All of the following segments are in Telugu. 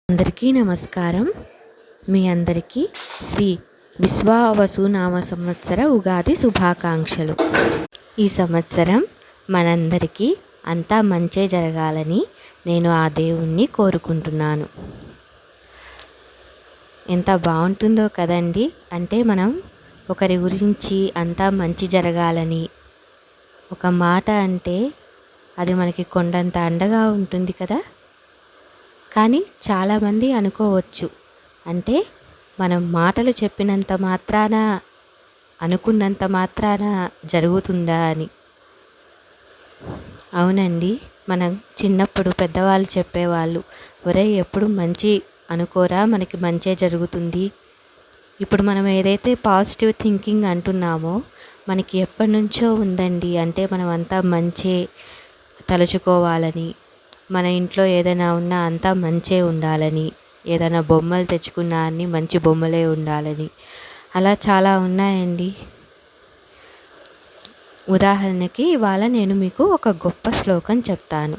అందరికీ నమస్కారం. మీ అందరికీ శ్రీ విశ్వావసునామ సంవత్సర ఉగాది శుభాకాంక్షలు. ఈ సంవత్సరం మనందరికీ అంతా మంచే జరగాలని నేను ఆ దేవుణ్ణి కోరుకుంటున్నాను. ఎంత బాగుంటుందో కదండి. అంటే మనం ఒకరి గురించి అంతా మంచి జరగాలని ఒక మాట అంటే అది మనకి కొండంత అండగా ఉంటుంది కదా. కానీ చాలామంది అనుకోవచ్చు, అంటే మనం మాటలు చెప్పినంత మాత్రాన అనుకున్నంత మాత్రాన జరుగుతుందా అని. అవునండి, మనం చిన్నప్పుడు పెద్దవాళ్ళు చెప్పేవాళ్ళు, ఒరేయ్ ఎప్పుడు మంచి అనుకోరా, మనకి మంచే జరుగుతుంది. ఇప్పుడు మనం ఏదైతే పాజిటివ్ థింకింగ్ అంటున్నామో మనకి ఎప్పటి నుంచో ఉందండి. అంటే మనం అంతా మంచే తలుచుకోవాలని, మన ఇంట్లో ఏదైనా ఉన్నా అంతా మంచే ఉండాలని, ఏదైనా బొమ్మలు తెచ్చుకున్నా అన్నీ మంచి బొమ్మలే ఉండాలని, అలా చాలా ఉన్నాయండి. ఉదాహరణకి ఇవాళ నేను మీకు ఒక గొప్ప శ్లోకం చెప్తాను.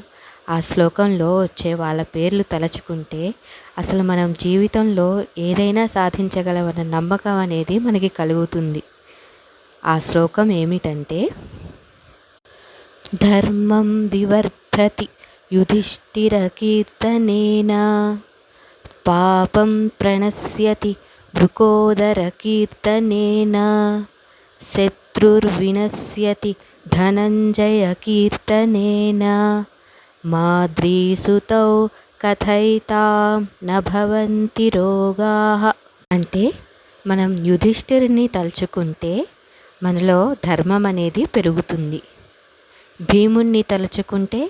ఆ శ్లోకంలో వచ్చే వాళ్ళ పేర్లు తలుచుకుంటే అసలు మనం జీవితంలో ఏదైనా సాధించగలమన్న నమ్మకం అనేది మనకి కలుగుతుంది. ఆ శ్లోకం ఏమిటంటే, ధర్మం వివర్ధతి యుధిష్ఠిరకీర్తనేన, పాపం ప్రణశ్యతి వృకోదరకీర్తనేన, శత్రుర్వినశ్యతి ధనంజయకీర్తనేన, మాద్రీసుతౌ కథయితాం న భవంతి రోగాః. అంటే మనం యుధిష్ఠిరుని తలుచుకుంటే మనలో ధర్మం అనేది పెరుగుతుంది. భీముణ్ణి తలుచుకుంటే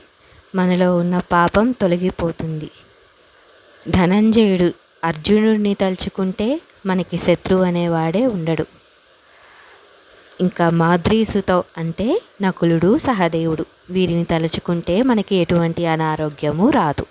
మనలో ఉన్న పాపం తొలగిపోతుంది. ధనంజయుడు అర్జునుడిని తలుచుకుంటే మనకి శత్రువు అనేవాడే ఉండడు. ఇంకా మాద్రీసుతో అంటే నకులుడు సహదేవుడు, వీరిని తలుచుకుంటే మనకి ఎటువంటి అనారోగ్యము రాదు.